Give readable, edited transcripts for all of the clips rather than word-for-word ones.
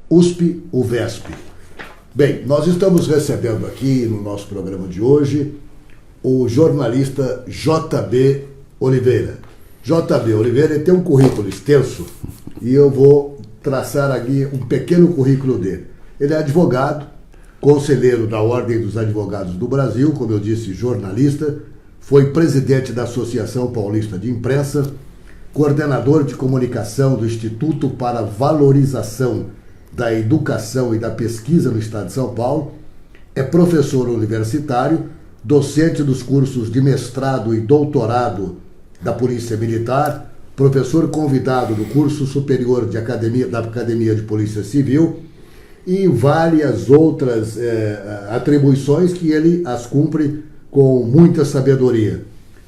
USP, UVESP. Bem, nós estamos recebendo aqui no nosso programa de hoje o jornalista JB Oliveira. JB Oliveira tem um currículo extenso e eu vou traçar aqui um pequeno currículo dele. Ele é advogado, conselheiro da Ordem dos Advogados do Brasil, como eu disse, jornalista, foi presidente da Associação Paulista de Imprensa, coordenador de comunicação do Instituto para Valorização da Educação e da Pesquisa no Estado de São Paulo, é professor universitário, docente dos cursos de mestrado e doutorado da Polícia Militar, professor convidado do curso superior da Academia de Polícia Civil e várias outras atribuições que ele as cumpre com muita sabedoria.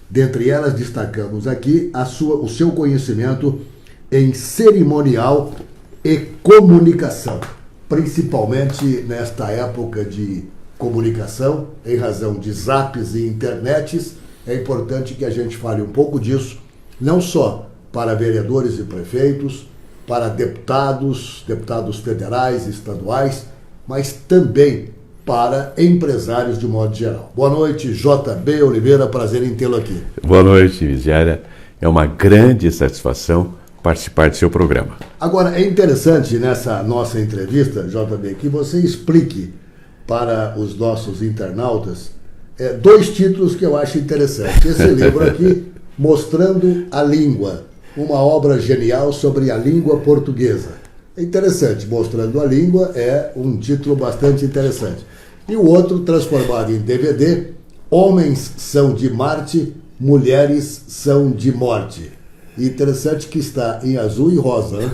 Dentre elas, destacamos aqui o seu conhecimento em cerimonial e comunicação, principalmente nesta época de comunicação, em razão de zaps e internets. É importante que a gente fale um pouco disso, não só para vereadores e prefeitos, para deputados federais e estaduais, mas também para empresários de modo geral. Boa noite, JB Oliveira, prazer em tê-lo aqui. Boa noite, Viziara. É uma grande satisfação participar do seu programa. Agora, é interessante nessa nossa entrevista, JB, que você explique para os nossos internautas dois títulos que eu acho interessantes. Esse livro aqui, Mostrando a Língua, uma obra genial sobre a língua portuguesa. É interessante, Mostrando a Língua é um título bastante interessante. E o outro, transformado em DVD, Homens são de Marte, Mulheres são de Morte. E interessante que está em azul e rosa, né?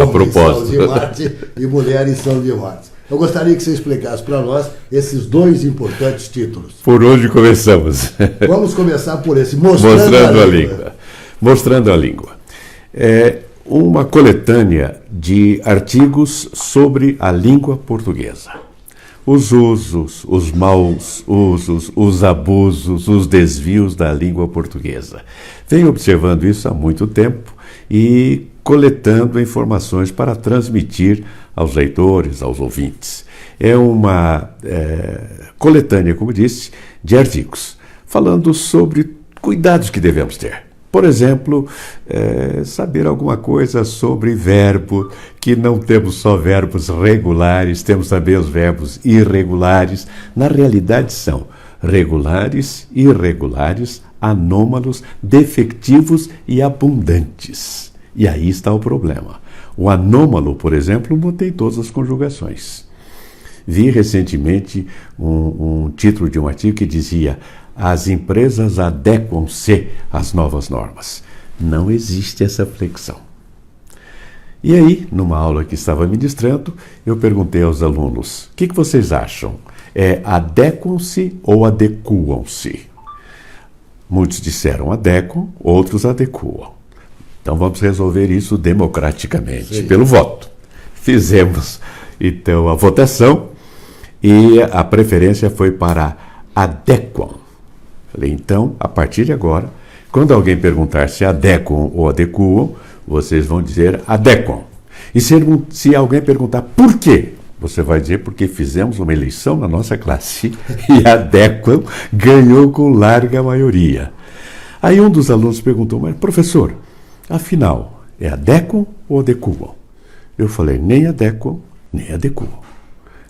A propósito. Homens são de Marte e Mulheres são de Morte. Eu gostaria que você explicasse para nós esses dois importantes títulos. Por onde começamos? Vamos começar por esse, Mostrando a Língua. Mostrando a Língua. É uma coletânea de artigos sobre a língua portuguesa. Os usos, os maus usos, os abusos, os desvios da língua portuguesa. Venho observando isso há muito tempo e coletando informações para transmitir aos leitores, aos ouvintes. É uma coletânea, como disse, de artigos, falando sobre cuidados que devemos ter. Por exemplo, saber alguma coisa sobre verbo, que não temos só verbos regulares, temos também os verbos irregulares. Na realidade são regulares, irregulares, anômalos, defectivos e abundantes. E aí está o problema. O anômalo, por exemplo, não tem todas as conjugações. Vi recentemente um título de um artigo que dizia: as empresas adequam-se às novas normas. Não existe essa flexão. E aí, numa aula que estava ministrando, eu perguntei aos alunos: o que vocês acham? Adequam-se ou adequam-se? Muitos disseram adequam, outros adequam. Então vamos resolver isso democraticamente, sim, pelo voto. Fizemos então a votação e a preferência foi para adequam. Falei, então, a partir de agora, quando alguém perguntar se adequam ou adequam, vocês vão dizer adequam. E se alguém perguntar por quê, você vai dizer porque fizemos uma eleição na nossa classe e adequam ganhou com larga maioria. Aí um dos alunos perguntou: mas professor, afinal, adequam ou adequam? Eu falei, nem adequam, nem adequam.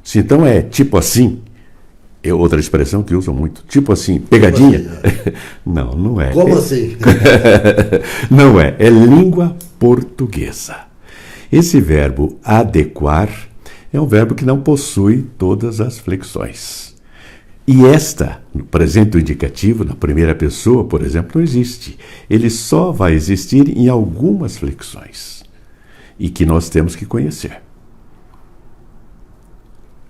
Se então é tipo assim, é outra expressão que usam muito, tipo assim, pegadinha? Assim, não, não é. Como assim? Não é, é língua portuguesa. Esse verbo adequar é um verbo que não possui todas as flexões. E esta, no presente indicativo, na primeira pessoa, por exemplo, não existe. Ele só vai existir em algumas flexões. E que nós temos que conhecer.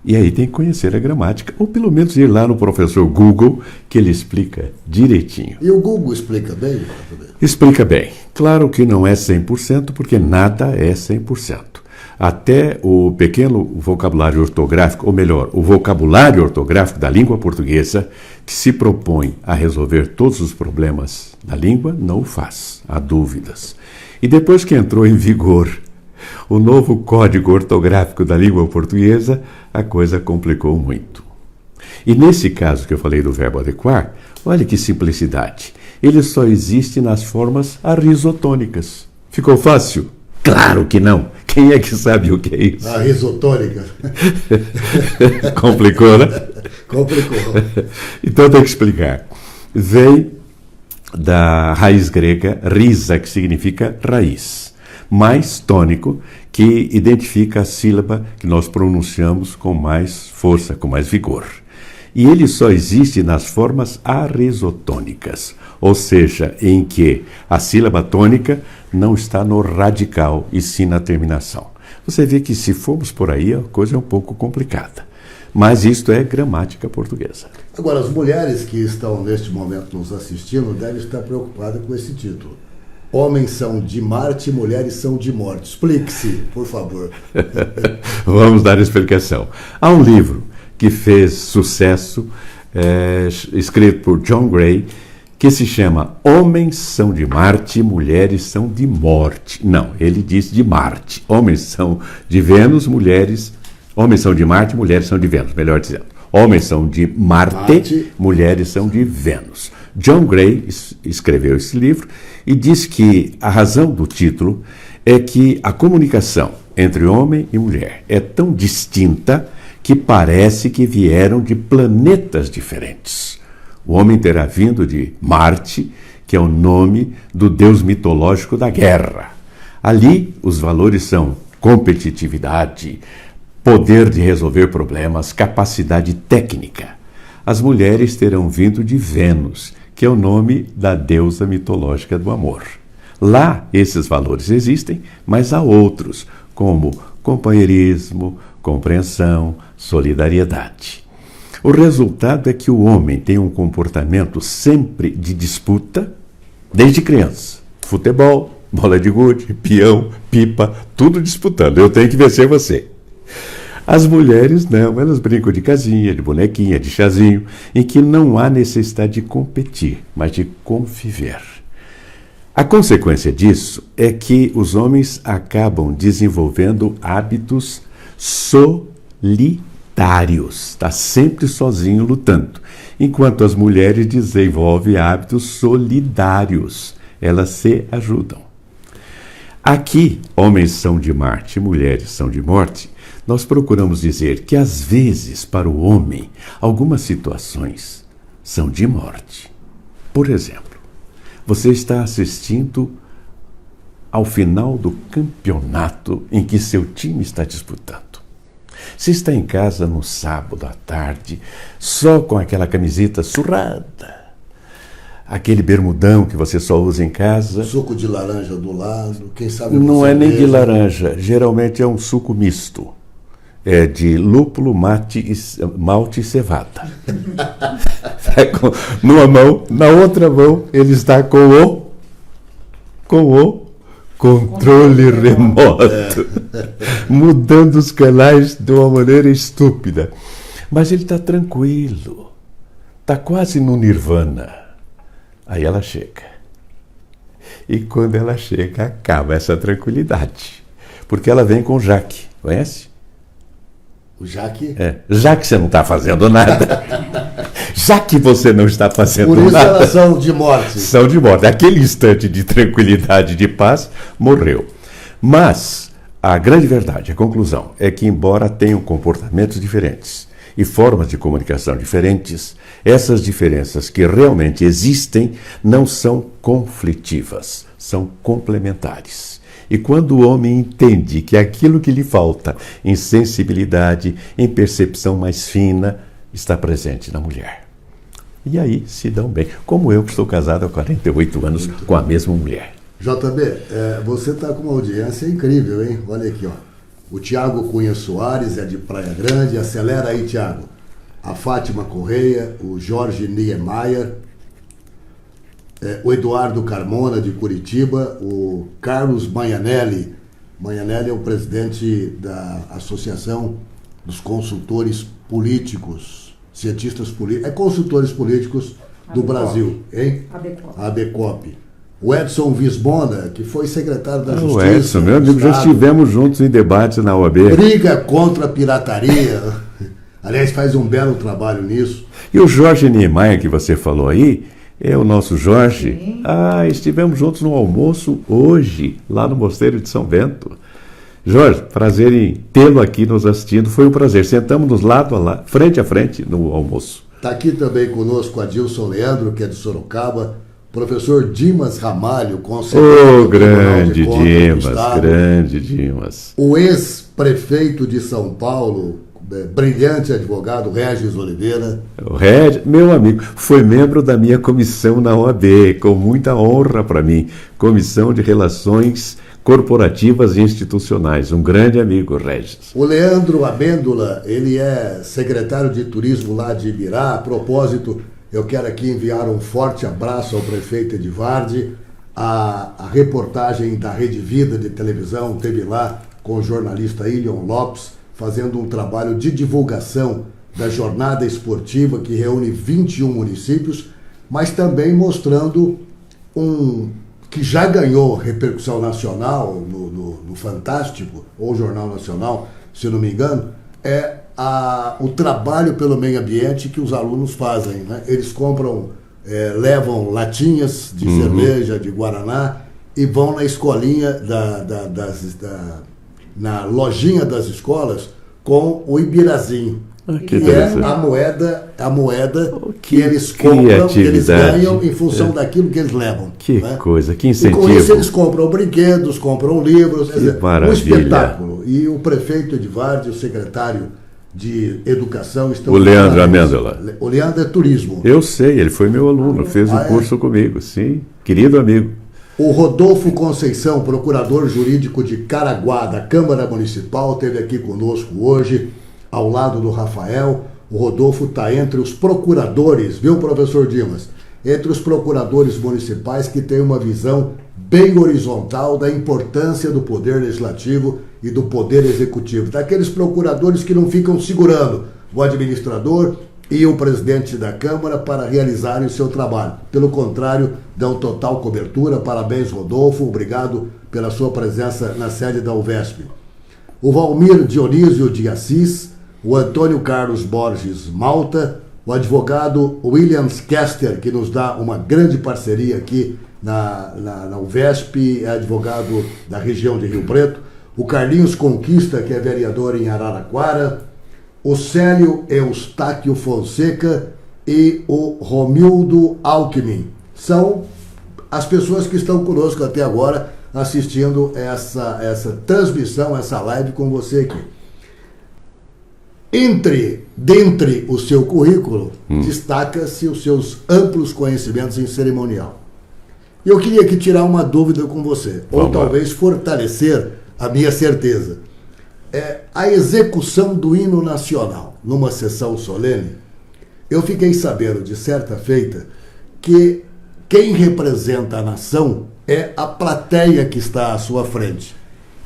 E aí tem que conhecer a gramática, ou pelo menos ir lá no professor Google, que ele explica direitinho. E o Google explica bem? Explica bem. Claro que não é 100%, porque nada é 100%. Até o pequeno vocabulário ortográfico, ou melhor, o vocabulário ortográfico da língua portuguesa, que se propõe a resolver todos os problemas da língua, não o faz. Há dúvidas. E depois que entrou em vigor o novo código ortográfico da língua portuguesa, a coisa complicou muito. E nesse caso que eu falei do verbo adequar, olha que simplicidade. Ele só existe nas formas arrisotônicas. Ficou fácil? Claro que não. Quem é que sabe o que é isso? Arrisotônica. Complicou, né? Complicou. Então tem que explicar. Vem da raiz grega risa, que significa raiz, mais tônico, que identifica a sílaba que nós pronunciamos com mais força, com mais vigor. E ele só existe nas formas arrisotônicas, ou seja, em que a sílaba tônica não está no radical e sim na terminação. Você vê que se formos por aí, a coisa é um pouco complicada. Mas isto é gramática portuguesa. Agora, as mulheres que estão neste momento nos assistindo devem estar preocupadas com esse título. Homens são de Marte, mulheres são de morte. Explique-se, por favor. Vamos dar explicação. Há um livro que fez sucesso, escrito por John Gray, que se chama Homens são de Marte, mulheres são de morte. Não, ele diz de Marte. Homens são de Vênus, homens são de Marte, mulheres são de Vênus, melhor dizendo. Homens são de Marte, mulheres são de Vênus. John Gray escreveu esse livro e diz que a razão do título é que a comunicação entre homem e mulher é tão distinta que parece que vieram de planetas diferentes. O homem terá vindo de Marte, que é o nome do deus mitológico da guerra. Ali, os valores são competitividade, poder de resolver problemas, capacidade técnica. As mulheres terão vindo de Vênus, que é o nome da deusa mitológica do amor. Lá, esses valores existem, mas há outros, como companheirismo, compreensão, solidariedade. O resultado é que o homem tem um comportamento sempre de disputa, desde criança. Futebol, bola de gude, peão, pipa, tudo disputando. Eu tenho que vencer você. As mulheres não, elas brincam de casinha, de bonequinha, de chazinho, em que não há necessidade de competir, mas de conviver. A consequência disso é que os homens acabam desenvolvendo hábitos solitários, está sempre sozinho lutando, enquanto as mulheres desenvolvem hábitos solidários, elas se ajudam. Aqui, homens são de Marte, mulheres são de morte, nós procuramos dizer que, às vezes, para o homem, algumas situações são de morte. Por exemplo, você está assistindo ao final do campeonato em que seu time está disputando. Você está em casa no sábado à tarde, só com aquela camiseta surrada, aquele bermudão que você só usa em casa. Suco de laranja do lado, quem sabe... Não é nem de laranja, geralmente é um suco misto. É de lúpulo, malte e cevada. Numa mão, na outra mão, ele está com o controle remoto, mudando os canais de uma maneira estúpida. Mas ele está tranquilo, está quase no nirvana. Aí ela chega. E quando ela chega, acaba essa tranquilidade. Porque ela vem com Jaque, conhece? O Jaque? Já que você não está fazendo nada, já que você não está fazendo nada... Por isso elas são de morte. São de morte. Aquele instante de tranquilidade, de paz, morreu. Mas a grande verdade, a conclusão, é que embora tenham comportamentos diferentes e formas de comunicação diferentes, essas diferenças que realmente existem não são conflitivas, são complementares. E quando o homem entende que aquilo que lhe falta em sensibilidade, em percepção mais fina, está presente na mulher. E aí se dão bem. Como eu, que estou casado há 48 anos com a mesma mulher. JB, você está com uma audiência incrível, hein? Olha aqui, ó. O Tiago Cunha Soares é de Praia Grande. Acelera aí, Tiago. A Fátima Correia, o Jorge Niemeyer, o Eduardo Carmona, de Curitiba, o Carlos Manhanelli. Manhanelli é o presidente da Associação dos Consultores Políticos, Cientistas Políticos, consultores políticos do Brasil, hein? ABCOP. A ABCOP. O Edson Vismona, que foi secretário da Justiça. O Edson, meu amigo, já estivemos juntos em debates na OAB. Briga contra a pirataria. Aliás, faz um belo trabalho nisso. E o Jorge Niemeyer, que você falou aí, é o nosso Jorge. Sim. Estivemos juntos no almoço hoje, lá no Mosteiro de São Bento. Jorge, prazer em tê-lo aqui nos assistindo. Foi um prazer. Sentamos nos lado a lado, frente a frente, no almoço. Está aqui também conosco Adilson Leandro, que é de Sorocaba. Professor Dimas Ramalho, conselheiro do Tribunal de Contas do Estado. Grande Dimas. O ex-prefeito de São Paulo, brilhante advogado, Regis Oliveira. O Regis, meu amigo, foi membro da minha comissão na OAB, com muita honra para mim. Comissão de Relações Corporativas e Institucionais. Um grande amigo, Regis. O Leandro Abêndola, ele é secretário de Turismo lá de Ibirá. A propósito, eu quero aqui enviar um forte abraço ao prefeito Edivardi. A reportagem da Rede Vida de televisão teve lá com o jornalista Ilion Lopes, fazendo um trabalho de divulgação da jornada esportiva que reúne 21 municípios, mas também mostrando que já ganhou repercussão nacional no Fantástico, ou Jornal Nacional, se não me engano, o trabalho pelo meio ambiente que os alunos fazem, né? Eles levam latinhas de cerveja, de guaraná, e vão na escolinha, na lojinha das escolas, com o Ibirazinho. Que é a moeda que eles compram, que eles ganham em função daquilo que eles levam. Que né? coisa, que incentivo. E com isso eles compram brinquedos, compram livros, um espetáculo. E o prefeito Edivardi, o secretário de Educação, estão... O Leandro Amêndola. O Leandro é turismo. Eu sei, ele foi meu aluno, fez um curso comigo, sim, querido amigo. O Rodolfo Conceição, procurador jurídico de Caraguá, da Câmara Municipal, esteve aqui conosco hoje, ao lado do Rafael. O Rodolfo está entre os procuradores, viu, professor Dimas? Entre os procuradores municipais que têm uma visão bem horizontal da importância do poder legislativo e do poder executivo. Daqueles procuradores que não ficam segurando o administrador e o presidente da Câmara para realizarem o seu trabalho. Pelo contrário, dão total cobertura. Parabéns, Rodolfo. Obrigado pela sua presença na sede da UVESP. O Valmir Dionísio de Assis, o Antônio Carlos Borges Malta, o advogado Williams Kester, que nos dá uma grande parceria aqui na UVESP, é advogado da região de Rio Preto, o Carlinhos Conquista, que é vereador em Araraquara, o Célio Eustáquio Fonseca e o Romildo Alckmin. São as pessoas que estão conosco até agora assistindo essa transmissão, essa live com você aqui. Dentre o seu currículo, destaca-se os seus amplos conhecimentos em cerimonial. E eu queria aqui tirar uma dúvida com você, ou talvez fortalecer a minha certeza. A execução do hino nacional numa sessão solene, eu fiquei sabendo de certa feita que quem representa a nação é a plateia que está à sua frente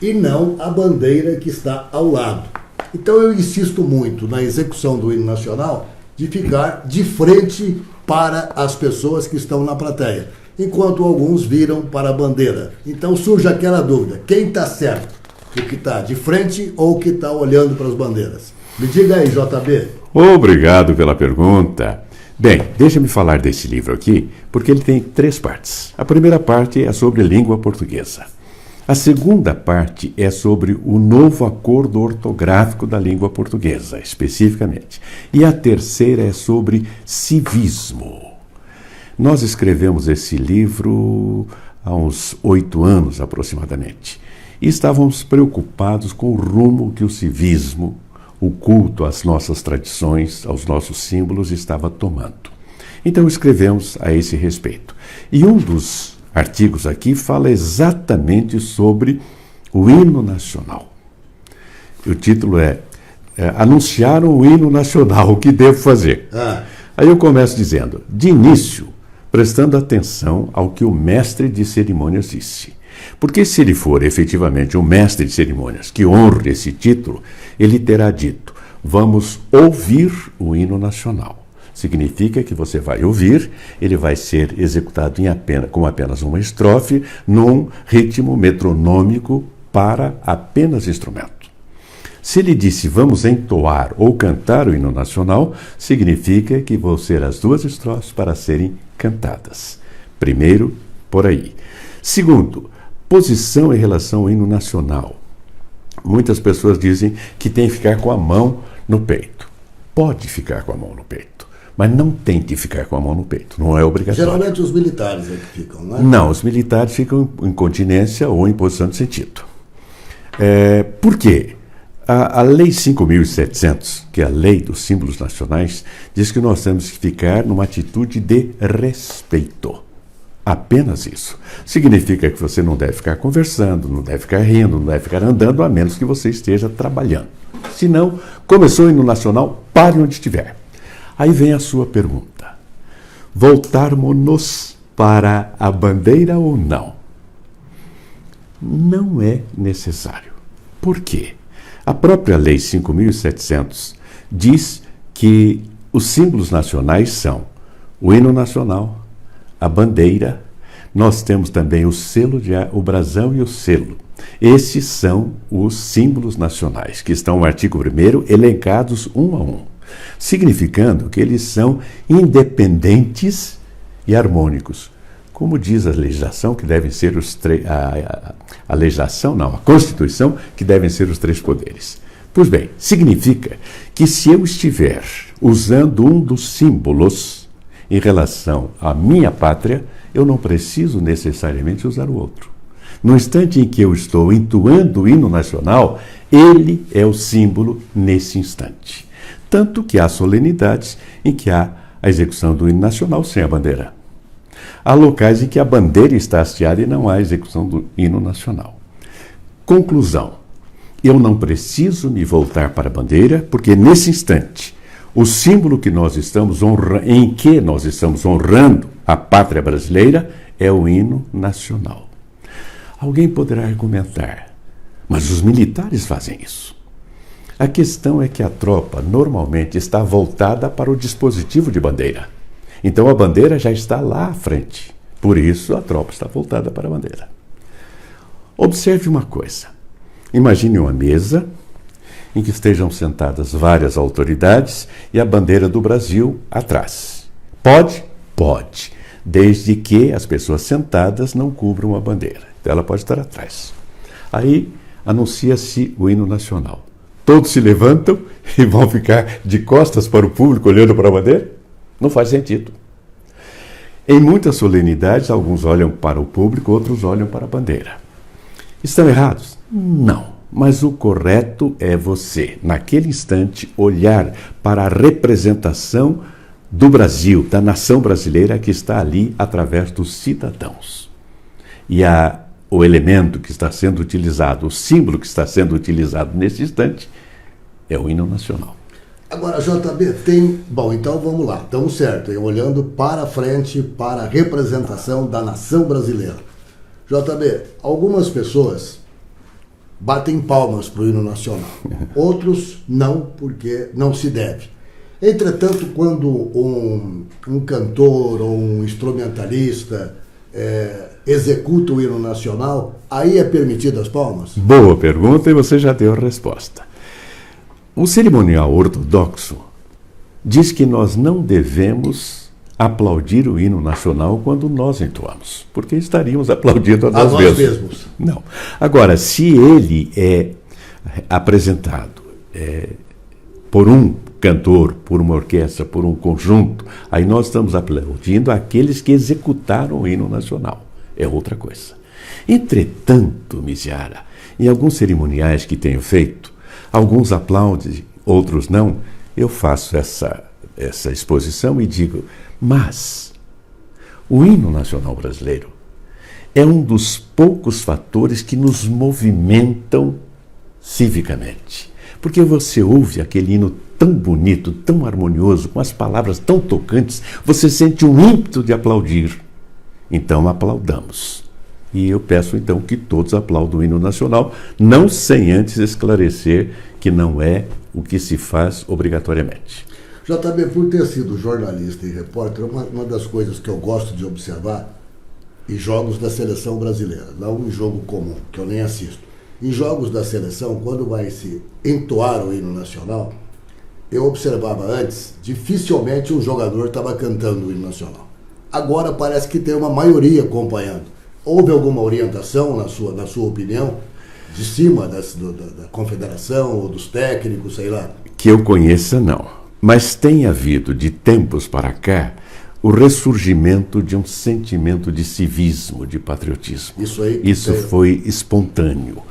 e não a bandeira que está ao lado. Então eu insisto muito na execução do hino nacional de ficar de frente para as pessoas que estão na plateia, enquanto alguns viram para a bandeira. Então surge aquela dúvida, quem está certo? O que está de frente ou o que está olhando para as bandeiras? Me diga aí, JB. Obrigado pela pergunta. Bem, deixa-me falar desse livro aqui, porque ele tem 3 partes. A primeira parte é sobre língua portuguesa. A segunda parte é sobre o novo acordo ortográfico da língua portuguesa, especificamente. E a terceira é sobre civismo. Nós escrevemos esse livro há uns 8 anos, aproximadamente. E estávamos preocupados com o rumo que o civismo, o culto às nossas tradições, aos nossos símbolos, estava tomando. Então escrevemos a esse respeito. E um dos artigos aqui fala exatamente sobre o hino nacional. O título é Anunciaram o hino nacional, o que devo fazer? Aí eu começo dizendo, de início, prestando atenção ao que o mestre de cerimônias disse. Porque se ele for efetivamente um mestre de cerimônias que honre esse título, ele terá dito, vamos ouvir o hino nacional. Significa que você vai ouvir, ele vai ser executado com apenas uma estrofe, num ritmo metronômico para apenas instrumento. Se ele disse vamos entoar ou cantar o hino nacional, significa que vão ser as duas estrofes para serem cantadas. Primeiro, por aí. Segundo, posição em relação ao hino nacional. Muitas pessoas dizem que tem que ficar com a mão no peito. Pode ficar com a mão no peito, mas não tente ficar com a mão no peito, não é obrigatório. Geralmente os militares é que ficam, não é? Não, os militares ficam em continência ou em posição de sentido. Por quê? A Lei 5.700, que é a Lei dos Símbolos Nacionais, diz que nós temos que ficar numa atitude de respeito. Apenas isso. Significa que você não deve ficar conversando, não deve ficar rindo, não deve ficar andando, a menos que você esteja trabalhando. Se não, começou o hino nacional, pare onde estiver. Aí vem a sua pergunta. Voltarmos-nos para a bandeira ou não? Não é necessário. Por quê? A própria Lei 5.700 diz que os símbolos nacionais são o hino nacional, a bandeira, nós temos também o selo, o brasão e o selo. Esses são os símbolos nacionais, que estão no artigo 1º, elencados um a um, significando que eles são independentes e harmônicos. Como diz a legislação, que devem ser a legislação, não, a Constituição, que devem ser os 3 poderes. Pois bem, significa que se eu estiver usando um dos símbolos em relação à minha pátria, eu não preciso necessariamente usar o outro. No instante em que eu estou entoando o hino nacional, ele é o símbolo nesse instante. Tanto que há solenidades em que há a execução do hino nacional sem a bandeira. Há locais em que a bandeira está hasteada e não há execução do hino nacional. Conclusão: eu não preciso me voltar para a bandeira, porque nesse instante o símbolo que nós estamos em que nós estamos honrando a pátria brasileira é o hino nacional. Alguém poderá argumentar, mas os militares fazem isso. A questão é que a tropa normalmente está voltada para o dispositivo de bandeira. Então a bandeira já está lá à frente. Por isso a tropa está voltada para a bandeira. Observe uma coisa. Imagine uma mesa em que estejam sentadas várias autoridades e a bandeira do Brasil atrás. Pode? Pode, desde que as pessoas sentadas não cubram a bandeira. Então ela pode estar atrás. Aí anuncia-se o hino nacional. Todos se levantam e vão ficar de costas para o público olhando para a bandeira? Não faz sentido. Em muitas solenidades, alguns olham para o público, outros olham para a bandeira. Estão errados? Não. Mas o correto é você, naquele instante, olhar para a representação do Brasil, da nação brasileira que está ali através dos cidadãos. E o elemento que está sendo utilizado, o símbolo que está sendo utilizado nesse instante, é o hino nacional. Agora, JB, tem... Bom, então vamos lá, estamos certos, olhando para frente, para a representação da nação brasileira. JB, algumas pessoas batem palmas para o hino nacional. Outros não, porque não se deve. Entretanto, quando um cantor ou um instrumentalista executa o hino nacional, aí é permitido as palmas? Boa pergunta e você já deu a resposta. O cerimonial ortodoxo diz que nós não devemos aplaudir o hino nacional quando nós entoamos, porque estaríamos aplaudindo a nós mesmos. Não. Agora, se ele é apresentado por um cantor, por uma orquestra, por um conjunto, aí nós estamos aplaudindo aqueles que executaram o hino nacional. É outra coisa. Entretanto, Miziara, em alguns cerimoniais que tenho feito, alguns aplaudem, outros não, eu faço essa exposição e digo, mas o hino nacional brasileiro é um dos poucos fatores que nos movimentam civicamente. Porque você ouve aquele hino tão bonito, tão harmonioso, com as palavras tão tocantes, você sente um ímpeto de aplaudir. Então aplaudamos. E eu peço então que todos aplaudam o hino nacional, não sem antes esclarecer que não é o que se faz obrigatoriamente. JB, por ter sido jornalista e repórter, uma das coisas que eu gosto de observar em jogos da seleção brasileira, não um jogo comum, que eu nem assisto. Em jogos da seleção, quando vai se entoar o hino nacional, eu observava antes, dificilmente um jogador estava cantando o hino nacional. Agora parece que tem uma maioria acompanhando. Houve alguma orientação, na sua opinião, de cima da confederação ou dos técnicos, sei lá? Que eu conheça, não. Mas tem havido, de tempos para cá, o ressurgimento de um sentimento de civismo, de patriotismo. Isso foi espontâneo.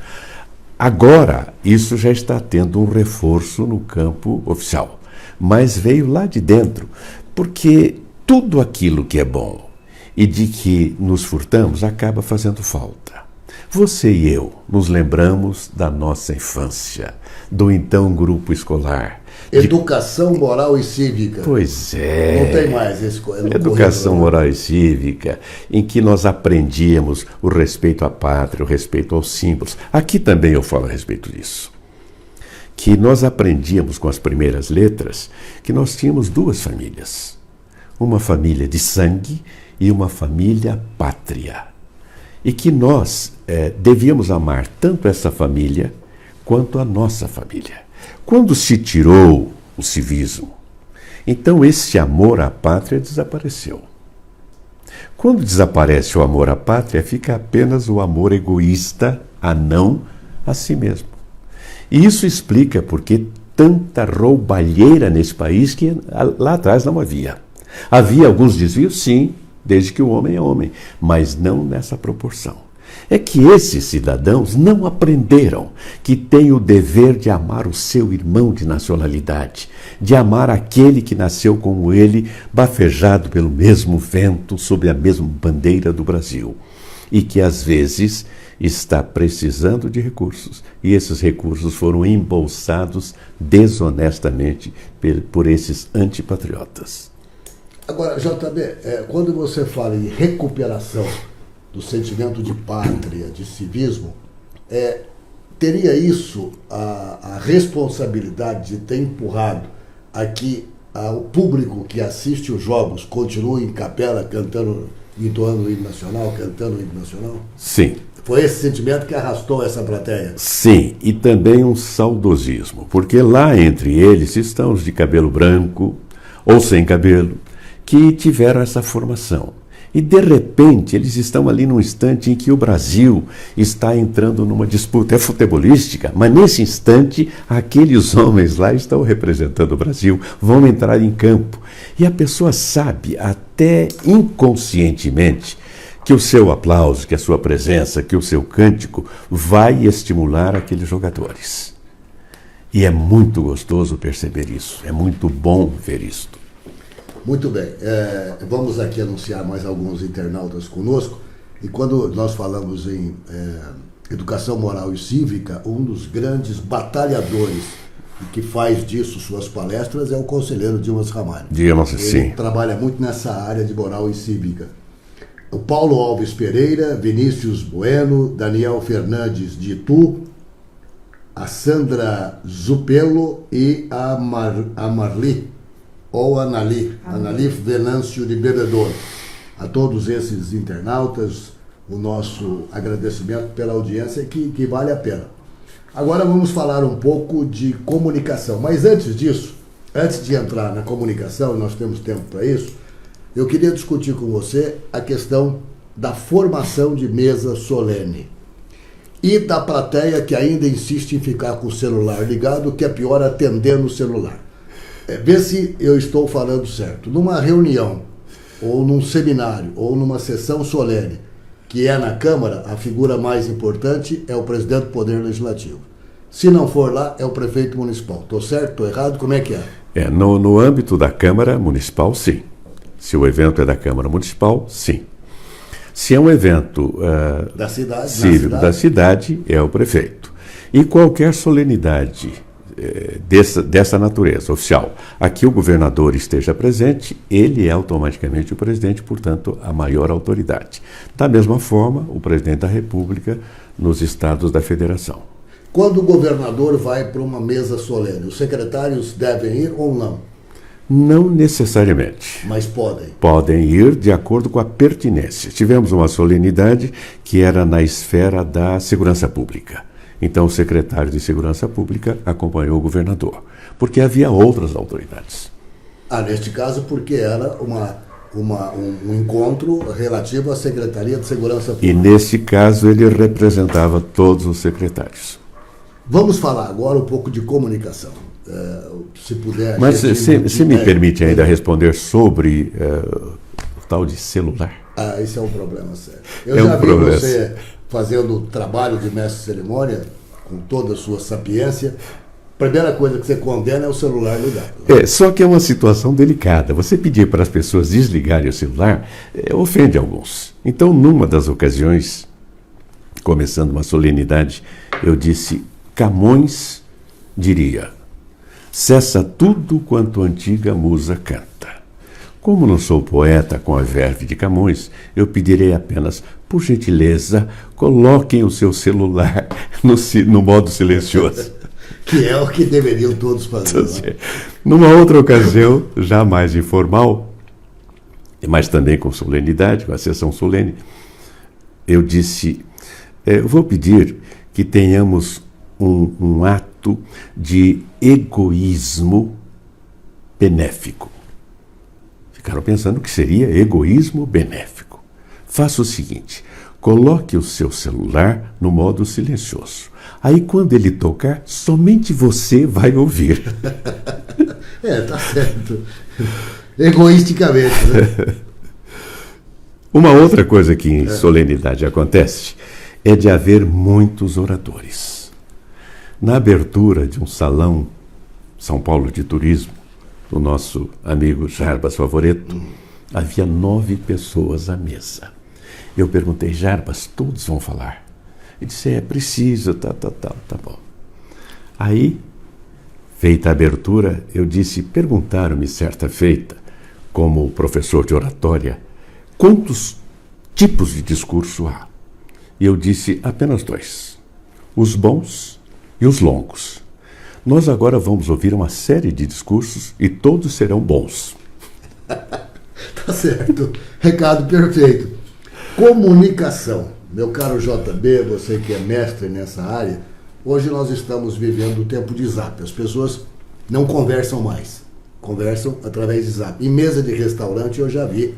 Agora, isso já está tendo um reforço no campo oficial, mas veio lá de dentro, porque tudo aquilo que é bom e de que nos furtamos acaba fazendo falta. Você e eu nos lembramos da nossa infância, do então grupo escolar. Educação moral e cívica. Pois é. Não tem mais esse. Educação moral e cívica, em que nós aprendíamos o respeito à pátria, o respeito aos símbolos. Aqui também eu falo a respeito disso. Que nós aprendíamos com as primeiras letras que nós tínhamos duas famílias. Uma família de sangue e uma família pátria. E que nós devíamos amar tanto essa família quanto a nossa família. Quando se tirou o civismo, então esse amor à pátria desapareceu. Quando desaparece o amor à pátria, fica apenas o amor egoísta a si mesmo. E isso explica porque tanta roubalheira nesse país que lá atrás não havia. Havia alguns desvios, sim, desde que o homem é homem, mas não nessa proporção. É que esses cidadãos não aprenderam que têm o dever de amar o seu irmão de nacionalidade, de amar aquele que nasceu como ele, bafejado pelo mesmo vento, sob a mesma bandeira do Brasil, e que às vezes está precisando de recursos, e esses recursos foram embolsados desonestamente por esses antipatriotas. Agora, JB, quando você fala em recuperação do sentimento de pátria, de civismo, teria isso a responsabilidade de ter empurrado aqui o público que assiste os jogos continue em capela cantando, entoando o hino nacional, cantando o hino nacional? Sim. Foi esse sentimento que arrastou essa plateia? Sim, e também um saudosismo, porque lá entre eles estão os de cabelo branco ou sem cabelo, que tiveram essa formação. E, de repente, eles estão ali num instante em que o Brasil está entrando numa disputa futebolística, mas nesse instante, aqueles homens lá estão representando o Brasil, vão entrar em campo. E a pessoa sabe, até inconscientemente, que o seu aplauso, que a sua presença, que o seu cântico vai estimular aqueles jogadores. E é muito gostoso perceber isso, é muito bom ver isto. Muito bem, vamos aqui anunciar mais alguns internautas conosco, e quando nós falamos em educação moral e cívica, um dos grandes batalhadores que faz disso suas palestras é o conselheiro Dimas Ramalho. Ele trabalha muito nessa área de moral e cívica. O Paulo Alves Pereira, Vinícius Bueno, Daniel Fernandes de Itu, a Sandra Zupello e a Marli, ou Anali Venâncio de Bebedouro. A todos esses internautas, o nosso agradecimento pela audiência que vale a pena. Agora vamos falar um pouco de comunicação, mas antes disso, antes de entrar na comunicação, nós temos tempo para isso, eu queria discutir com você a questão da formação de mesa solene e da plateia que ainda insiste em ficar com o celular ligado, que é pior atender no celular. Vê se eu estou falando certo. Numa reunião, ou num seminário, ou numa sessão solene, que é na Câmara, a figura mais importante é o presidente do Poder Legislativo. Se não for lá, é o prefeito municipal. Estou certo? Estou errado? Como é que é? No âmbito da Câmara Municipal, sim. Se o evento é da Câmara Municipal, sim. Se é um evento cívico da cidade, é o prefeito. E qualquer solenidade dessa natureza oficial, aqui o governador esteja presente, ele é automaticamente o presidente, portanto, a maior autoridade. Da mesma forma, o presidente da República nos estados da federação. Quando o governador vai para uma mesa solene, os secretários devem ir ou não? Não necessariamente. Mas podem. Podem ir de acordo com a pertinência. Tivemos uma solenidade que era na esfera da segurança pública. Então o secretário de Segurança Pública acompanhou o governador, porque havia outras autoridades. Neste caso, porque era um encontro relativo à Secretaria de Segurança Pública. E nesse caso ele representava todos os secretários. Vamos falar agora um pouco de comunicação. Se puder... Mas se me permite ainda responder sobre o tal de celular. Esse é um problema sério. Eu já vi você fazendo o trabalho de mestre de cerimônia, com toda a sua sapiência. A primeira coisa que você condena é o celular ligado. Só que é uma situação delicada. Você pedir para as pessoas desligarem o celular ofende alguns. Então, numa das ocasiões, começando uma solenidade, eu disse: Camões diria: cessa tudo quanto antiga musa canta. Como não sou poeta com a verve de Camões, eu pedirei apenas, por gentileza, coloquem o seu celular no modo silencioso. Que é o que deveriam todos fazer. Né? Numa outra ocasião, já mais informal, mas também com solenidade, com a sessão solene, eu disse: vou pedir que tenhamos um ato de egoísmo benéfico. Ficaram pensando que seria egoísmo benéfico. Faça o seguinte: coloque o seu celular no modo silencioso. Aí, quando ele tocar, somente você vai ouvir. Tá certo. Egoisticamente, né? Uma outra coisa que em solenidade acontece é de haver muitos oradores. Na abertura de um salão São Paulo de Turismo, do nosso amigo Jarbas Favoreto, havia 9 pessoas à mesa. Eu perguntei: Jarbas, todos vão falar? Ele disse: precisa, tá bom. Aí, feita a abertura, eu disse: perguntaram-me certa feita, como professor de oratória, quantos tipos de discurso há? E eu disse: apenas 2, os bons e os longos. Nós agora vamos ouvir uma série de discursos e todos serão bons. Tá certo. Recado perfeito. Comunicação. Meu caro JB, você que é mestre nessa área, hoje nós estamos vivendo o tempo de zap. As pessoas não conversam mais. Conversam através de zap. Em mesa de restaurante eu já vi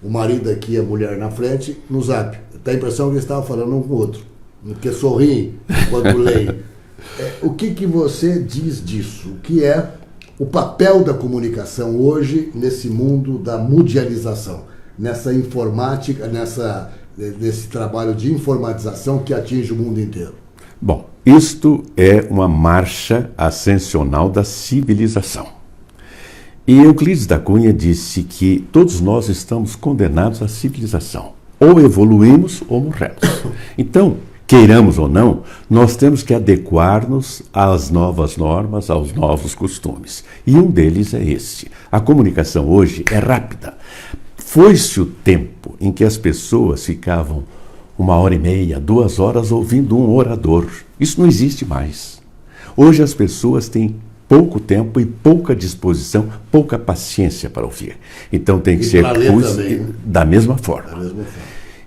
o marido aqui e a mulher na frente no zap. Dá a impressão que eles estavam falando um com o outro. Porque sorriem enquanto leem. O que você diz disso? O que é o papel da comunicação hoje nesse mundo da mundialização, nessa informática, nesse trabalho de informatização que atinge o mundo inteiro? Bom, isto é uma marcha ascensional da civilização. E Euclides da Cunha disse que todos nós estamos condenados à civilização. Ou evoluímos ou morremos. Então, queiramos ou não, nós temos que adequar-nos às novas normas, aos novos costumes. E um deles é esse. A comunicação hoje é rápida. Foi-se o tempo em que as pessoas ficavam 1h30, 2 horas ouvindo um orador. Isso não existe mais. Hoje as pessoas têm pouco tempo e pouca disposição, pouca paciência para ouvir. Então tem que ser da mesma forma.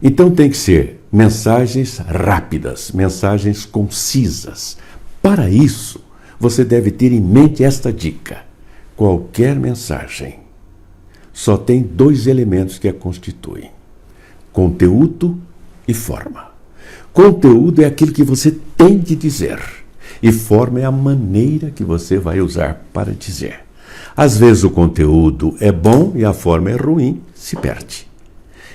Então tem que ser mensagens rápidas, mensagens concisas. Para isso, você deve ter em mente esta dica: qualquer mensagem só tem 2 elementos que a constituem: conteúdo e forma. Conteúdo é aquilo que você tem de dizer, e forma é a maneira que você vai usar para dizer. Às vezes o conteúdo é bom e a forma é ruim, se perde.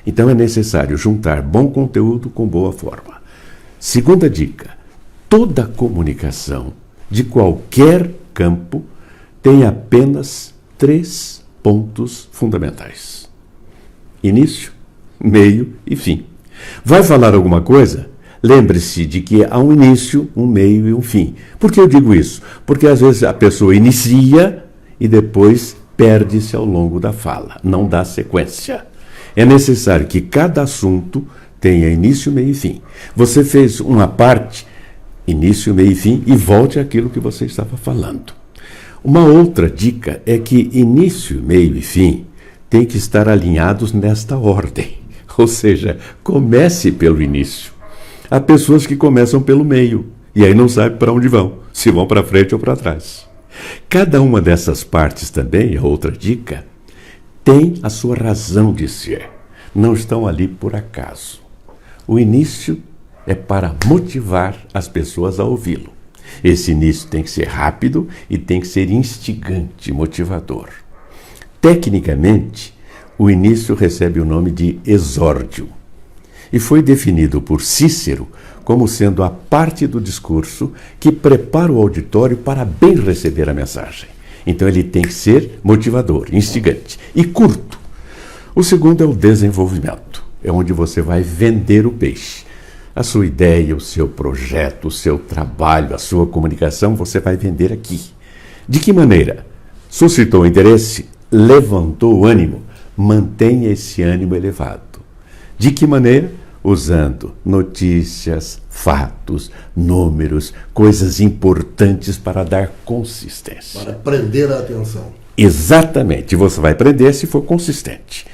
Então é necessário juntar bom conteúdo com boa forma. Segunda dica: toda comunicação de qualquer campo tem apenas 3 pontos fundamentais: início, meio e fim. Vai falar alguma coisa? Lembre-se de que há um início, um meio e um fim. Por que eu digo isso? Porque às vezes a pessoa inicia e depois perde-se ao longo da fala, não dá sequência. É necessário que cada assunto tenha início, meio e fim. Você fez uma parte, início, meio e fim, e volte àquilo que você estava falando. Uma outra dica é que início, meio e fim têm que estar alinhados nesta ordem. Ou seja, comece pelo início. Há pessoas que começam pelo meio e aí não sabem para onde vão, se vão para frente ou para trás. Cada uma dessas partes também, é outra dica, tem a sua razão de ser. Não estão ali por acaso. O início é para motivar as pessoas a ouvi-lo. Esse início tem que ser rápido e tem que ser instigante, motivador. Tecnicamente, o início recebe o nome de exórdio e foi definido por Cícero como sendo a parte do discurso que prepara o auditório para bem receber a mensagem. Então ele tem que ser motivador, instigante e curto. O segundo é o desenvolvimento, é onde você vai vender o peixe. A sua ideia, o seu projeto, o seu trabalho, a sua comunicação, você vai vender aqui. De que maneira? Suscitou interesse? Levantou o ânimo? Mantenha esse ânimo elevado. De que maneira? Usando notícias, fatos, números, coisas importantes para dar consistência. Para prender a atenção. Exatamente. Você vai prender se for consistente.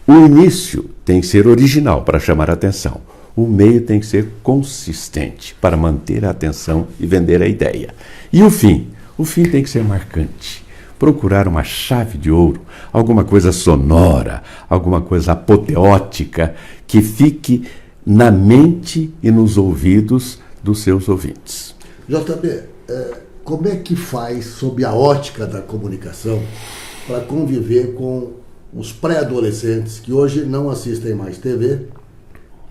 O início tem que ser original para chamar a atenção. O meio tem que ser consistente para manter a atenção e vender a ideia. E o fim? O fim tem que ser marcante. Procurar uma chave de ouro, alguma coisa sonora, alguma coisa apoteótica que fique na mente e nos ouvidos dos seus ouvintes. JB, como é que faz, sob a ótica da comunicação, para conviver com os pré-adolescentes que hoje não assistem mais TV,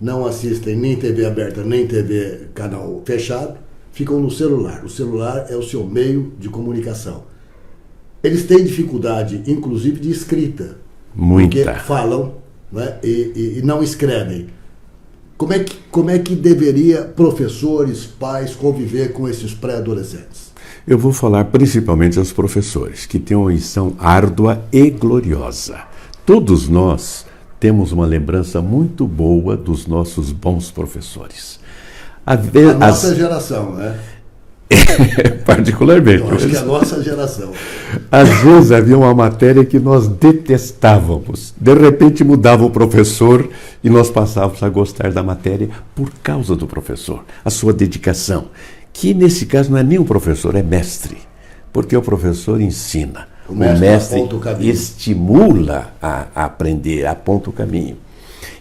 não assistem nem TV aberta, nem TV canal fechado, ficam no celular. O celular é o seu meio de comunicação. Eles têm dificuldade, inclusive, de escrita. Muita. Porque falam, né, e não escrevem. Como é que deveria professores, pais, conviver com esses pré-adolescentes? Eu vou falar principalmente aos professores, que têm uma missão árdua e gloriosa. Todos nós temos uma lembrança muito boa dos nossos bons professores. A nossa geração, né? Particularmente. Eu acho que é a nossa geração. Às vezes havia uma matéria que nós detestávamos. De repente mudava o professor e nós passávamos a gostar da matéria por causa do professor, a sua dedicação. Que nesse caso não é nem um professor, é mestre. Porque o professor ensina. O mestre estimula a aprender, aponta o caminho.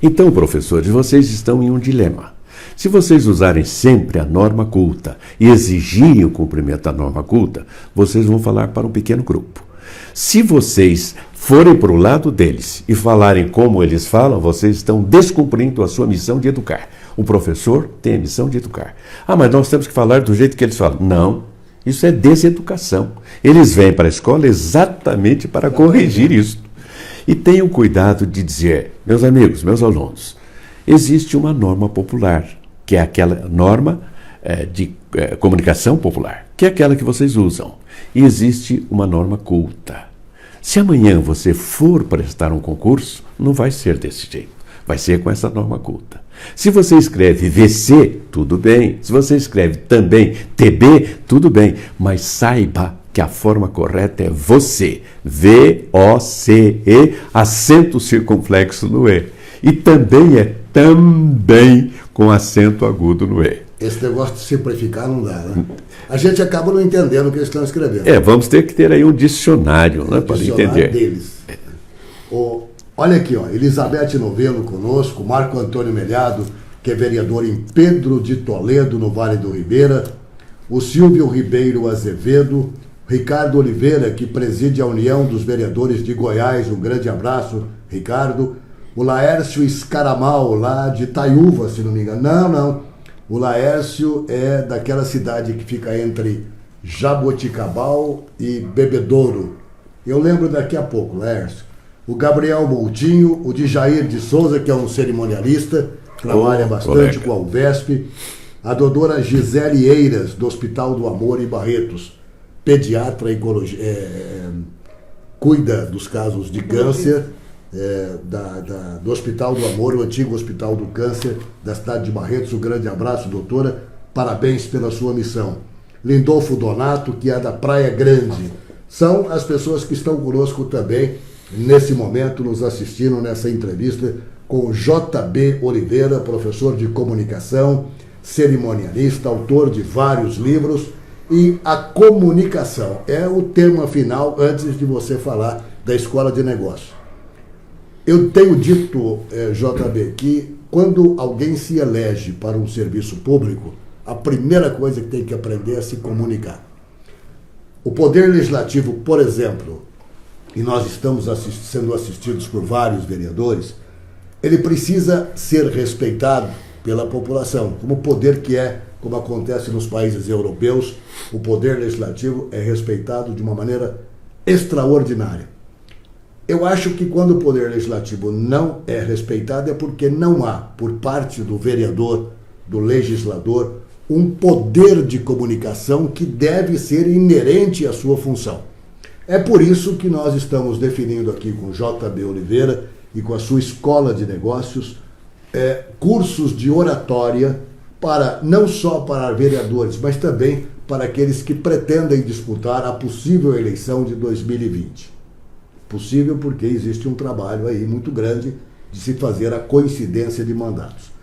Então, professores, vocês estão em um dilema. Se vocês usarem sempre a norma culta e exigirem o cumprimento da norma culta, vocês vão falar para um pequeno grupo. Se vocês forem para o lado deles e falarem como eles falam, vocês estão descumprindo a sua missão de educar. O professor tem a missão de educar. Ah, mas nós temos que falar do jeito que eles falam. Não, isso é deseducação. Eles vêm para a escola exatamente para corrigir isso. E tenham cuidado de dizer, meus amigos, meus alunos, existe uma norma popular, que é aquela norma de comunicação popular, que é aquela que vocês usam. E existe uma norma culta. Se amanhã você for prestar um concurso, não vai ser desse jeito. Vai ser com essa norma culta. Se você escreve VC, tudo bem. Se você escreve também TB, tudo bem. Mas saiba que a forma correta é você. V-O-C-E, acento circunflexo no E. E também é também com acento agudo no E. Esse negócio de simplificar não dá, né? A gente acaba não entendendo o que eles estão escrevendo. Vamos ter que ter aí um dicionário, né, para entender. Deles. Olha aqui, ó, Elizabeth Novelo conosco, Marco Antônio Melhado, que é vereador em Pedro de Toledo, no Vale do Ribeira, o Silvio Ribeiro Azevedo, Ricardo Oliveira, que preside a União dos Vereadores de Goiás, um grande abraço, Ricardo, o Laércio Escaramal, lá de Itaiúva, se não me engano. Não. O Laércio é daquela cidade que fica entre Jaboticabal e Bebedouro. Eu lembro daqui a pouco, Laércio. O Gabriel Moutinho, o de Jair de Souza, que é um cerimonialista, trabalha bastante com a UVESP. A doutora Gisele Eiras, do Hospital do Amor em Barretos, pediatra e cuida dos casos de câncer. Do Hospital do Amor, o antigo Hospital do Câncer da cidade de Barretos. Um grande abraço, doutora, parabéns pela sua missão. Lindolfo Donato, que é da Praia Grande, são as pessoas que estão conosco também nesse momento, nos assistindo nessa entrevista com JB Oliveira, professor de comunicação, cerimonialista, autor de vários livros. E a comunicação é o tema final antes de você falar da Escola de Negócios. Eu tenho dito, JB, que quando alguém se elege para um serviço público, a primeira coisa que tem que aprender é se comunicar. O Poder Legislativo, por exemplo, e nós estamos sendo assistidos por vários vereadores, ele precisa ser respeitado pela população, como o poder que é, como acontece nos países europeus, o Poder Legislativo é respeitado de uma maneira extraordinária. Eu acho que quando o Poder Legislativo não é respeitado é porque não há, por parte do vereador, do legislador, um poder de comunicação que deve ser inerente à sua função. É por isso que nós estamos definindo aqui com JB Oliveira e com a sua Escola de Negócios cursos de oratória para não só para vereadores, mas também para aqueles que pretendem disputar a possível eleição de 2020. Possível porque existe um trabalho aí muito grande de se fazer a coincidência de mandatos.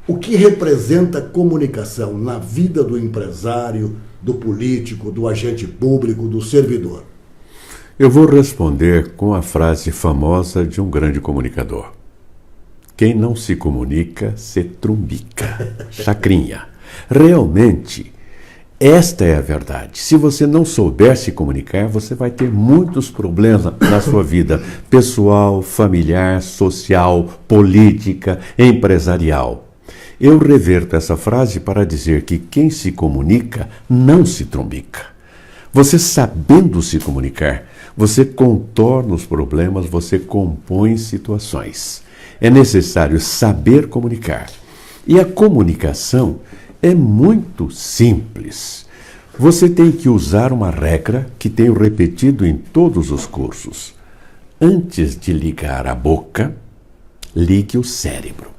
O que representa comunicação na vida do empresário, do político, do agente público, do servidor? Eu vou responder com a frase famosa de um grande comunicador. Quem não se comunica, se trumbica. Chacrinha. Realmente, esta é a verdade. Se você não souber se comunicar, você vai ter muitos problemas na sua vida pessoal, familiar, social, política, empresarial. Eu reverto essa frase para dizer que quem se comunica não se trumbica. Você sabendo se comunicar, você contorna os problemas, você compõe situações. É necessário saber comunicar. E a comunicação é muito simples. Você tem que usar uma regra que tenho repetido em todos os cursos. Antes de ligar a boca, ligue o cérebro.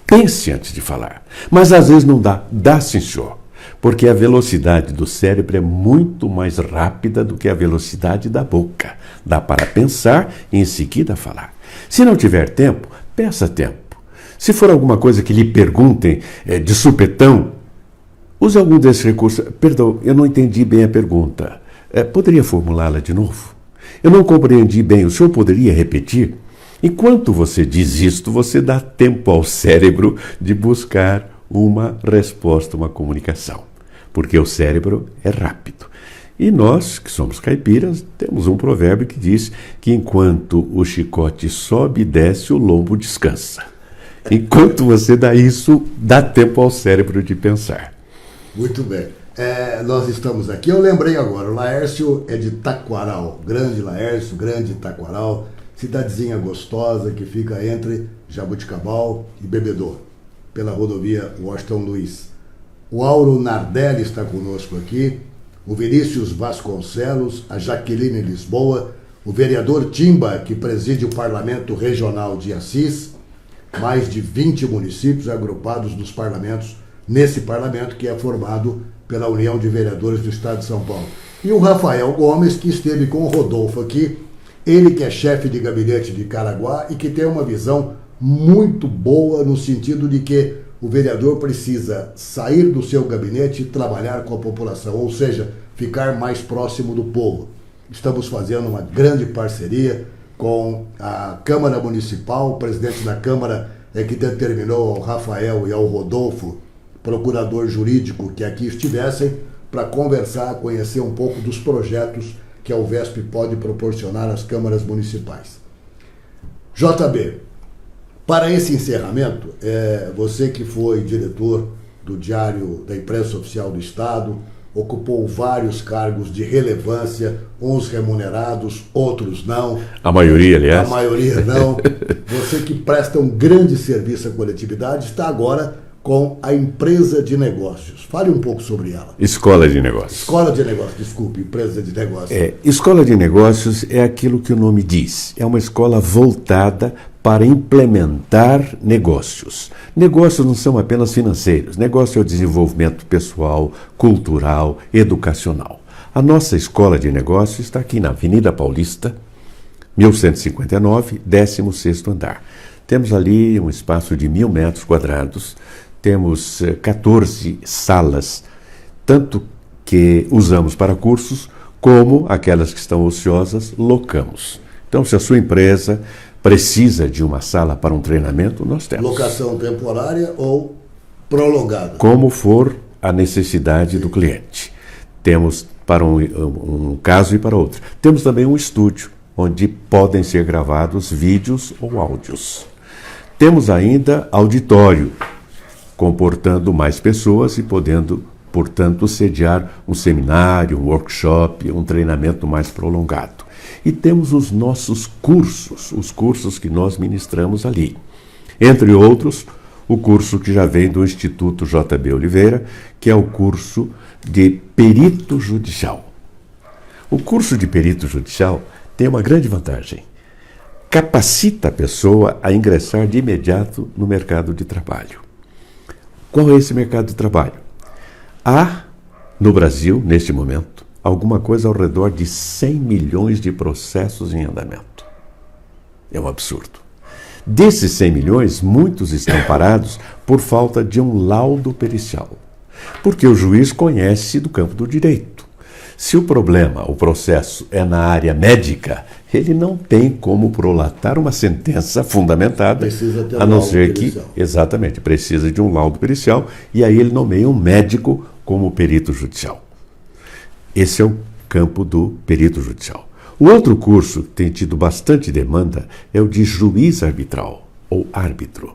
Pense antes de falar. Mas às vezes não dá. Dá, sim, senhor. Porque a velocidade do cérebro é muito mais rápida do que a velocidade da boca. Dá para pensar e em seguida falar. Se não tiver tempo, peça tempo. Se for alguma coisa que lhe perguntem de supetão, use algum desses recursos. Perdão, eu não entendi bem a pergunta. Poderia formulá-la de novo? Eu não compreendi bem. O senhor poderia repetir? Enquanto você diz isto, você dá tempo ao cérebro de buscar uma resposta, uma comunicação. Porque o cérebro é rápido. E nós, que somos caipiras, temos um provérbio que diz que enquanto o chicote sobe e desce, o lombo descansa. Enquanto você dá isso, dá tempo ao cérebro de pensar. Muito bem. Nós estamos aqui, eu lembrei agora, o Laércio é de Taquaral, grande Laércio, grande Taquaral, cidadezinha gostosa que fica entre Jaboticabal e Bebedouro, pela rodovia Washington Luiz. O Auro Nardelli está conosco aqui, o Vinícius Vasconcelos, a Jaqueline Lisboa, o vereador Timba, que preside o Parlamento Regional de Assis, mais de 20 municípios agrupados nos parlamentos, nesse parlamento que é formado pela União de Vereadores do Estado de São Paulo. E o Rafael Gomes, que esteve com o Rodolfo aqui, ele que é chefe de gabinete de Caraguá e que tem uma visão muito boa no sentido de que o vereador precisa sair do seu gabinete e trabalhar com a população, ou seja, ficar mais próximo do povo. Estamos fazendo uma grande parceria com a Câmara Municipal, o presidente da Câmara é que determinou ao Rafael e ao Rodolfo, procurador jurídico, que aqui estivessem, para conversar, conhecer um pouco dos projetos que a UVESP pode proporcionar às câmaras municipais. JB, para esse encerramento, você que foi diretor do Diário da Imprensa Oficial do Estado, ocupou vários cargos de relevância, uns remunerados, outros não. A maioria, aliás. A maioria não. Você que presta um grande serviço à coletividade, está agora com a empresa de negócios. Fale um pouco sobre ela. Escola de Negócios. Escola de Negócios, desculpe, empresa de negócios. Escola de Negócios é aquilo que o nome diz. É uma escola voltada para implementar negócios. Negócios não são apenas financeiros. Negócio é o desenvolvimento pessoal, cultural, educacional. A nossa escola de negócios está aqui na Avenida Paulista, 1159, 16º andar. Temos ali um espaço de 1.000 metros quadrados, temos 14 salas, tanto que usamos para cursos, como aquelas que estão ociosas, locamos. Então, se a sua empresa precisa de uma sala para um treinamento, nós temos. Locação temporária ou prolongada? Como for a necessidade do cliente. Temos para um caso e para outro. Temos também um estúdio, onde podem ser gravados vídeos ou áudios. Temos ainda auditório, comportando mais pessoas e podendo, portanto, sediar um seminário, um workshop, um treinamento mais prolongado. E temos os nossos cursos, os cursos que nós ministramos ali. Entre outros, o curso que já vem do Instituto JB Oliveira, que é o curso de perito judicial. O curso de perito judicial tem uma grande vantagem. Capacita a pessoa a ingressar de imediato no mercado de trabalho. Qual é esse mercado de trabalho? Há, no Brasil, neste momento, alguma coisa ao redor de 100 milhões de processos em andamento. É um absurdo. Desses 100 milhões, muitos estão parados por falta de um laudo pericial. Porque o juiz conhece do campo do direito. Se o problema, o processo, é na área médica, ele não tem como prolatar uma sentença fundamentada, a não ser que, exatamente, precisa de um laudo pericial, e aí ele nomeia um médico como perito judicial. Esse é o campo do perito judicial. O outro curso que tem tido bastante demanda é o de juiz arbitral, ou árbitro,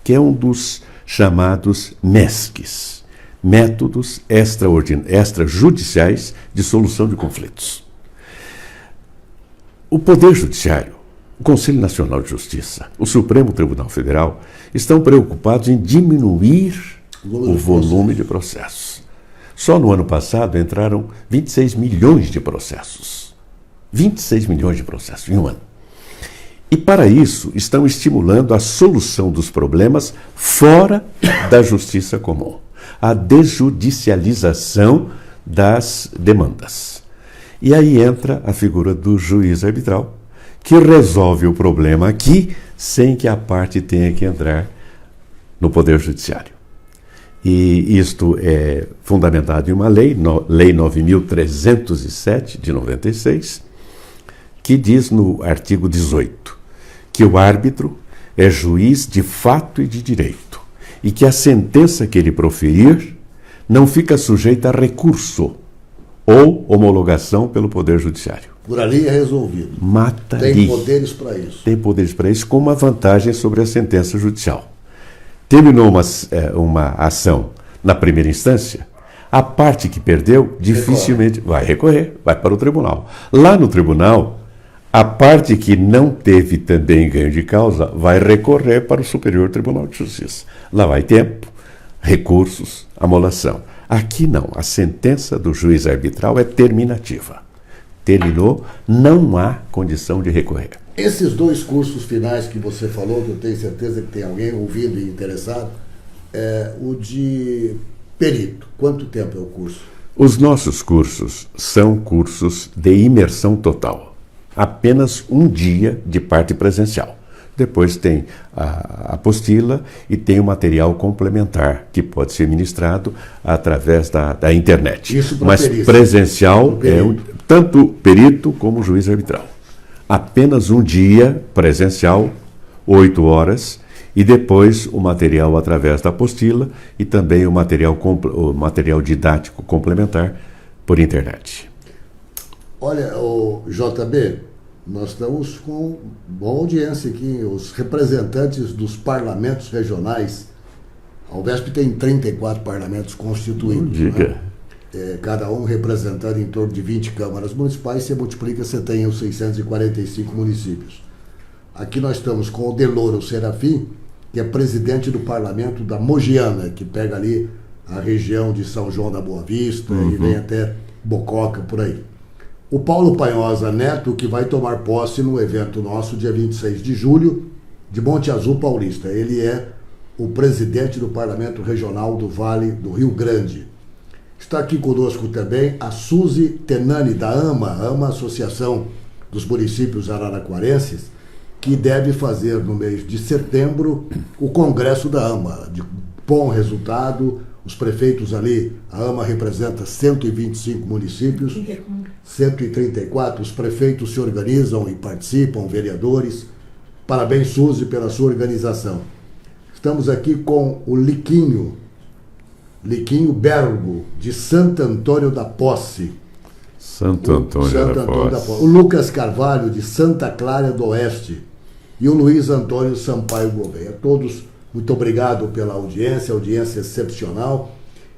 que é um dos chamados MESCs, Métodos Extrajudiciais de Solução de Conflitos. O Poder Judiciário, o Conselho Nacional de Justiça, o Supremo Tribunal Federal estão preocupados em diminuir o volume de processos. Só no ano passado entraram 26 milhões de processos. 26 milhões de processos em um ano. E para isso estão estimulando a solução dos problemas fora da justiça comum. A desjudicialização das demandas. E aí entra a figura do juiz arbitral, que resolve o problema aqui sem que a parte tenha que entrar no Poder Judiciário. E isto é fundamentado em uma lei, Lei 9.307, de 96, que diz no artigo 18 que o árbitro é juiz de fato e de direito e que a sentença que ele proferir não fica sujeita a recurso ou homologação pelo Poder Judiciário. Por ali é resolvido. Mata Tem ali. poderes para isso. Tem poderes para isso, com uma vantagem sobre a sentença judicial. Terminou uma ação na primeira instância, a parte que perdeu dificilmente vai recorrer, vai para o tribunal. Lá no tribunal, a parte que não teve também ganho de causa vai recorrer para o Superior Tribunal de Justiça. Lá vai tempo, recursos, amolação. Aqui não, a sentença do juiz arbitral é terminativa. Terminou, não há condição de recorrer. Esses dois cursos finais que você falou, que eu tenho certeza que tem alguém ouvindo e interessado, o de perito, quanto tempo é o curso? Os nossos cursos são cursos de imersão total. Apenas um dia de parte presencial. Depois tem a apostila e tem o material complementar, que pode ser ministrado através da internet. Isso para Mas perícia. presencial é tanto perito como juiz arbitral. Apenas um dia presencial, 8 horas, e depois o material através da apostila e também o material didático complementar por internet. Olha, o JB, nós estamos com boa audiência aqui, os representantes dos parlamentos regionais. A UVESP tem 34 parlamentos constituídos. Diga. Né? Cada um representando em torno de 20 câmaras municipais, você multiplica, você tem os 645 municípios. Aqui nós estamos com o Deloro Serafim, que é presidente do parlamento da Mogiana, que pega ali a região de São João da Boa Vista e vem até Bococa, por aí. O Paulo Panhosa Neto, que vai tomar posse no evento nosso, dia 26 de julho, de Monte Azul Paulista. Ele é o presidente do Parlamento Regional do Vale do Rio Grande. Está aqui conosco também a Suzy Tenani, da AMA, Associação dos Municípios Araraquarenses, que deve fazer no mês de setembro o congresso da AMA, de bom resultado. Os prefeitos ali, a AMA representa 125 municípios, 134, os prefeitos se organizam e participam, vereadores. Parabéns, Suzy, pela sua organização. Estamos aqui com o Liquinho Bergo, de Santo Antônio da Posse. Santo Antônio da Posse. O Lucas Carvalho, de Santa Clara do Oeste. E o Luiz Antônio Sampaio Gouveia. A todos, muito obrigado pela audiência excepcional.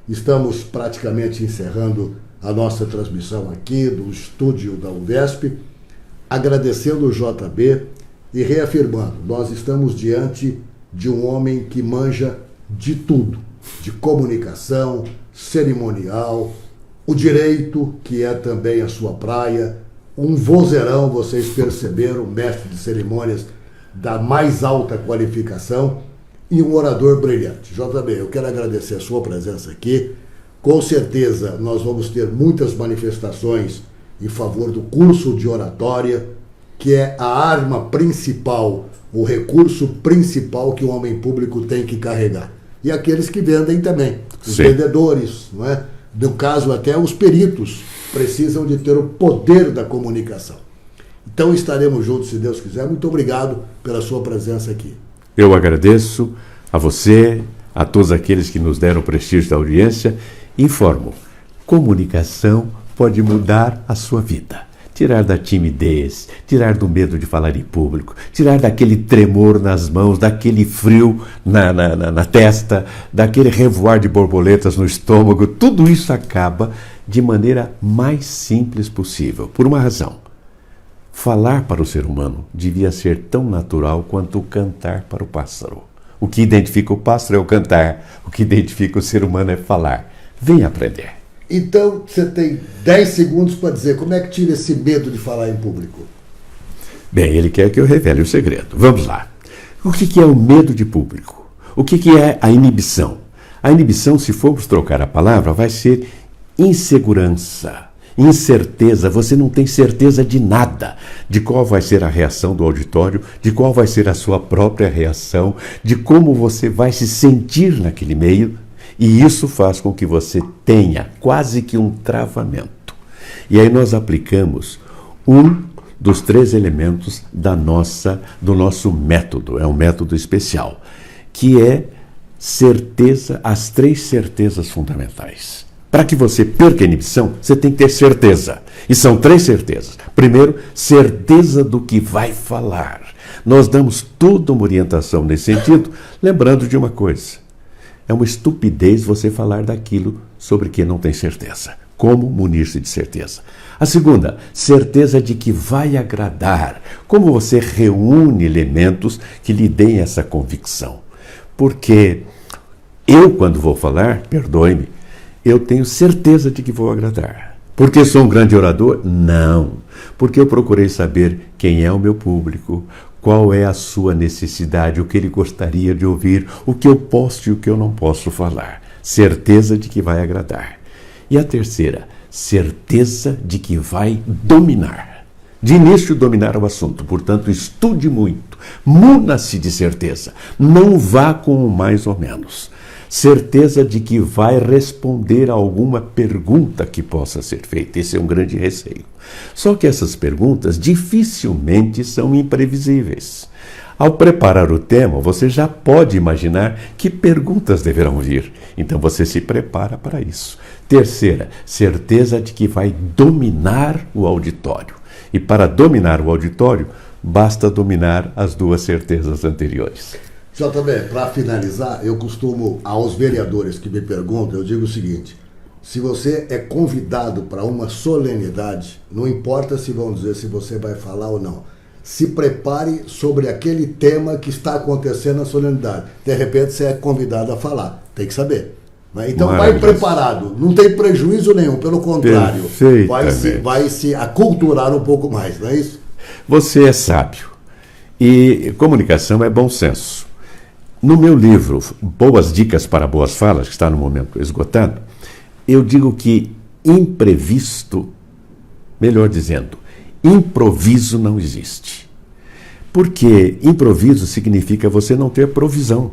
Estamos praticamente encerrando a nossa transmissão aqui do estúdio da UVESP, agradecendo o JB e reafirmando, nós estamos diante de um homem que manja de tudo, de comunicação, cerimonial, o direito, que é também a sua praia, um vozeirão, vocês perceberam, mestre de cerimônias da mais alta qualificação e um orador brilhante. JB, eu quero agradecer a sua presença aqui. Com certeza nós vamos ter muitas manifestações em favor do curso de oratória, que é a arma principal, o recurso principal que o homem público tem que carregar. E aqueles que vendem também, os vendedores, não é? No caso até os peritos precisam de ter o poder da comunicação. Então estaremos juntos, se Deus quiser. Muito obrigado pela sua presença aqui. Eu agradeço a você, a todos aqueles que nos deram o prestígio da audiência. Informo, comunicação pode mudar a sua vida. Tirar da timidez, tirar do medo de falar em público, tirar daquele tremor nas mãos, daquele frio na testa, daquele revoar de borboletas no estômago. Tudo isso acaba de maneira mais simples possível, por uma razão. Falar para o ser humano devia ser tão natural quanto cantar para o pássaro. O que identifica o pássaro é o cantar, o que identifica o ser humano é falar. Venha aprender. Então, você tem 10 segundos para dizer como é que tira esse medo de falar em público. Bem, ele quer que eu revele o segredo. Vamos lá. O que é o medo de público? O que é a inibição? A inibição, se formos trocar a palavra, vai ser insegurança, incerteza. Você não tem certeza de nada, de qual vai ser a reação do auditório, de qual vai ser a sua própria reação, de como você vai se sentir naquele meio. E isso faz com que você tenha quase que um travamento. E aí nós aplicamos um dos 3 elementos do nosso método, é um método especial, que é certeza, as 3 certezas fundamentais. Para que você perca a inibição, você tem que ter certeza. E são 3 certezas. Primeiro, certeza do que vai falar. Nós damos toda uma orientação nesse sentido, lembrando de uma coisa. É uma estupidez você falar daquilo sobre que não tem certeza. Como munir-se de certeza? A segunda, certeza de que vai agradar. Como você reúne elementos que lhe deem essa convicção? Porque eu, quando vou falar, perdoe-me, eu tenho certeza de que vou agradar. Porque sou um grande orador? Não. Porque eu procurei saber quem é o meu público, qual é a sua necessidade, o que ele gostaria de ouvir, o que eu posso e o que eu não posso falar. Certeza de que vai agradar. E a terceira, certeza de que vai dominar. De início, dominar o assunto. Portanto, estude muito. Muna-se de certeza. Não vá com o mais ou menos. Certeza de que vai responder a alguma pergunta que possa ser feita. Esse é um grande receio. Só que essas perguntas dificilmente são imprevisíveis. Ao preparar o tema, você já pode imaginar que perguntas deverão vir. Então você se prepara para isso. Terceira, certeza de que vai dominar o auditório. E para dominar o auditório, basta dominar as 2 certezas anteriores. JB, para finalizar, eu costumo, aos vereadores que me perguntam, eu digo o seguinte: se você é convidado para uma solenidade, não importa se vão dizer se você vai falar ou não, se prepare sobre aquele tema que está acontecendo na solenidade. De repente você é convidado a falar, tem que saber. Então vai preparado, não tem prejuízo nenhum, pelo contrário, vai se aculturar um pouco mais, não é isso? Você é sábio e comunicação é bom senso. No meu livro, Boas Dicas para Boas Falas, que está no momento esgotado, eu digo que imprevisto, melhor dizendo, improviso não existe. Porque improviso significa você não ter provisão.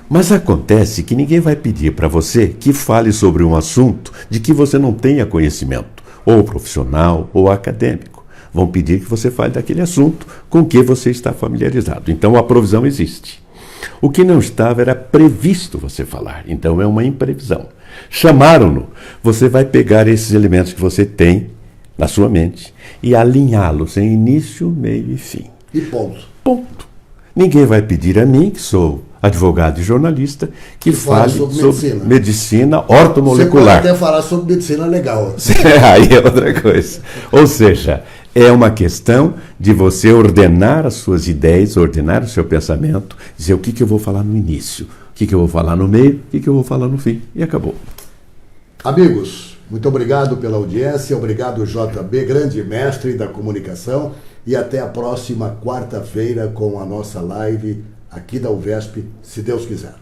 Mas acontece que ninguém vai pedir para você que fale sobre um assunto de que você não tenha conhecimento, ou profissional ou acadêmico. Vão pedir que você fale daquele assunto com que você está familiarizado. Então a provisão existe. O que não estava era previsto você falar, então é uma imprevisão. Chamaram-no, você vai pegar esses elementos que você tem na sua mente e alinhá-los em início, meio e fim. E ponto. Ponto. Ninguém vai pedir a mim, que sou advogado e jornalista, que fale sobre medicina ortomolecular. Você pode até falar sobre medicina legal. Aí é outra coisa. Ou seja, é uma questão de você ordenar as suas ideias, ordenar o seu pensamento, dizer o que eu vou falar no início, o que eu vou falar no meio, o que eu vou falar no fim. E acabou. Amigos, muito obrigado pela audiência, obrigado JB, grande mestre da comunicação, e até a próxima quarta-feira com a nossa live aqui da UVESP, se Deus quiser.